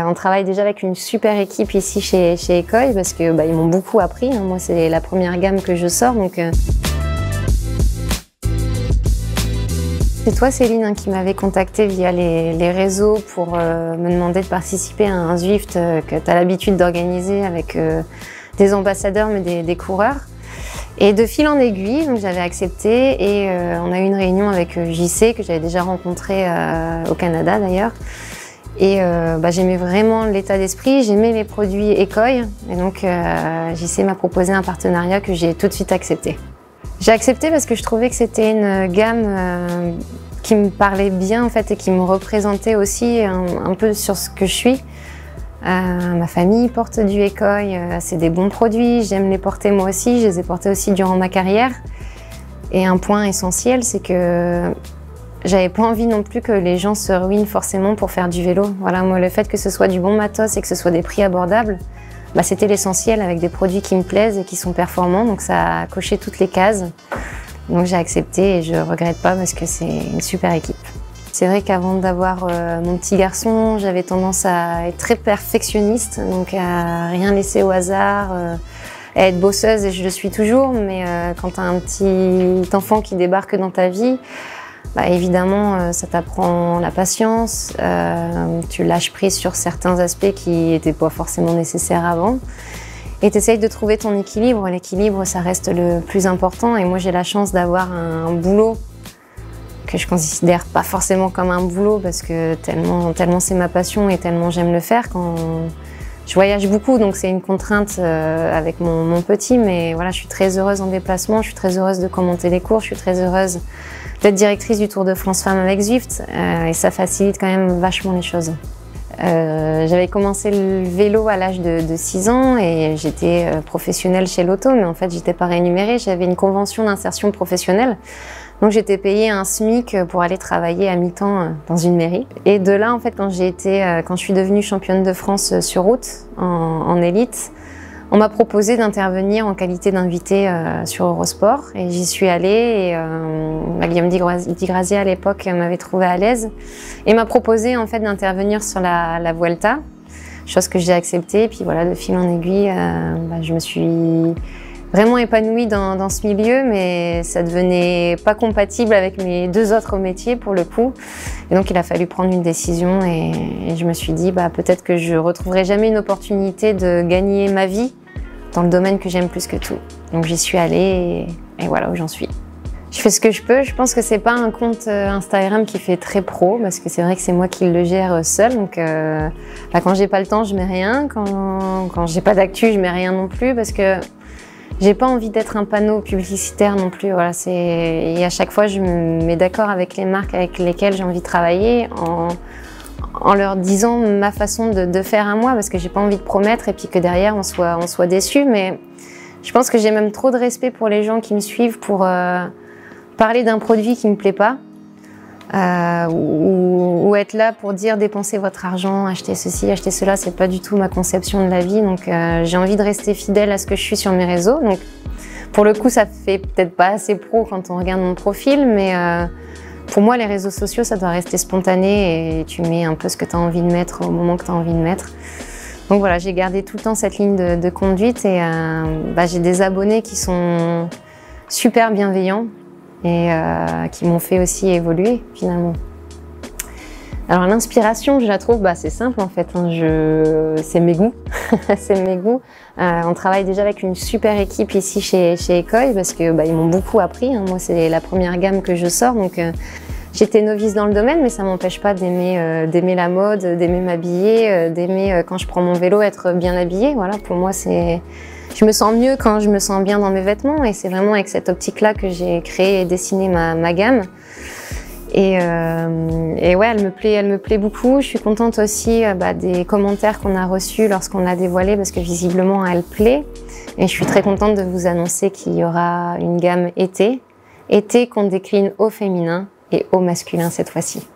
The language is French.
On travaille déjà avec une super équipe ici chez Écoeil parce que ils m'ont beaucoup appris. Moi, c'est la première gamme que je sors. C'est toi, Céline, qui m'avait contactée via les réseaux pour me demander de participer à un Zwift que tu as l'habitude d'organiser avec des ambassadeurs mais des coureurs. Et de fil en aiguille, donc j'avais accepté et on a eu une réunion avec JC que j'avais déjà rencontré au Canada d'ailleurs. Et j'aimais vraiment l'état d'esprit, j'aimais les produits Écoeil et donc JC m'a proposé un partenariat que j'ai tout de suite accepté. J'ai accepté parce que je trouvais que c'était une gamme qui me parlait bien en fait et qui me représentait aussi un peu sur ce que je suis. Ma famille porte du Écoeil, c'est des bons produits, j'aime les porter moi aussi, je les ai portés aussi durant ma carrière. Et un point essentiel, c'est que j'avais pas envie non plus que les gens se ruinent forcément pour faire du vélo. Voilà, moi le fait que ce soit du bon matos et que ce soit des prix abordables, c'était l'essentiel avec des produits qui me plaisent et qui sont performants, donc ça a coché toutes les cases. Donc j'ai accepté et je regrette pas parce que c'est une super équipe. C'est vrai qu'avant d'avoir mon petit garçon, j'avais tendance à être très perfectionniste, donc à rien laisser au hasard, à être bosseuse et je le suis toujours, mais quand tu as un petit enfant qui débarque dans ta vie, évidemment ça t'apprend la patience, tu lâches prise sur certains aspects qui n'étaient pas forcément nécessaires avant. Et tu essayes de trouver ton équilibre. L'équilibre, ça reste le plus important. Et moi, j'ai la chance d'avoir un boulot que je considère pas forcément comme un boulot parce que tellement c'est ma passion et tellement j'aime le faire. Quand je voyage beaucoup, donc c'est une contrainte avec mon petit, mais voilà, je suis très heureuse en déplacement, je suis très heureuse de commenter les courses, je suis très heureuse d'être directrice du Tour de France Femmes avec Zwift et ça facilite quand même vachement les choses. J'avais commencé le vélo à l'âge de 6 ans et j'étais professionnelle chez Lotto, mais en fait j'étais pas rémunérée, j'avais une convention d'insertion professionnelle. Donc j'étais payée un SMIC pour aller travailler à mi-temps dans une mairie. Et de là, en fait, quand je suis devenue championne de France sur route en élite, on m'a proposé d'intervenir en qualité d'invitée sur Eurosport. Et j'y suis allée et Guillaume Di Grazia à l'époque m'avait trouvée à l'aise et m'a proposé en fait d'intervenir sur la Vuelta, chose que j'ai acceptée. Et puis voilà, de fil en aiguille, je me suis vraiment épanouie dans ce milieu, mais ça devenait pas compatible avec mes 2 autres métiers pour le coup. Et donc il a fallu prendre une décision et je me suis dit peut-être que je retrouverai jamais une opportunité de gagner ma vie dans le domaine que j'aime plus que tout. Donc j'y suis allée et voilà où j'en suis. Je fais ce que je peux. Je pense que c'est pas un compte Instagram qui fait très pro parce que c'est vrai que c'est moi qui le gère seule. Donc quand j'ai pas le temps, je mets rien. Quand j'ai pas d'actu, je mets rien non plus parce que j'ai pas envie d'être un panneau publicitaire non plus. Voilà, et à chaque fois, je me mets d'accord avec les marques avec lesquelles j'ai envie de travailler en leur disant ma façon de faire à moi parce que j'ai pas envie de promettre et puis que derrière on soit déçus. Mais je pense que j'ai même trop de respect pour les gens qui me suivent pour parler d'un produit qui me plaît pas ou être là pour dire dépensez votre argent, achetez ceci, achetez cela. C'est pas du tout ma conception de la vie. Donc j'ai envie de rester fidèle à ce que je suis sur mes réseaux. Donc pour le coup, ça fait peut-être pas assez pro quand on regarde mon profil, mais pour moi, les réseaux sociaux, ça doit rester spontané et tu mets un peu ce que tu as envie de mettre au moment que tu as envie de mettre. Donc voilà, j'ai gardé tout le temps cette ligne de conduite et j'ai des abonnés qui sont super bienveillants et qui m'ont fait aussi évoluer finalement. Alors l'inspiration, je la trouve, c'est simple en fait, c'est mes goûts, c'est mes goûts. On travaille déjà avec une super équipe ici chez Écoeil parce que ils m'ont beaucoup appris. Moi, c'est la première gamme que je sors, donc j'étais novice dans le domaine, mais ça m'empêche pas d'aimer la mode, d'aimer m'habiller, d'aimer quand je prends mon vélo être bien habillée. Voilà, pour moi, je me sens mieux quand je me sens bien dans mes vêtements, et c'est vraiment avec cette optique-là que j'ai créé et dessiné ma gamme. Et ouais, elle me plaît beaucoup. Je suis contente aussi des commentaires qu'on a reçus lorsqu'on l'a dévoilée parce que visiblement elle plaît. Et je suis très contente de vous annoncer qu'il y aura une gamme été qu'on décline au féminin et au masculin cette fois-ci.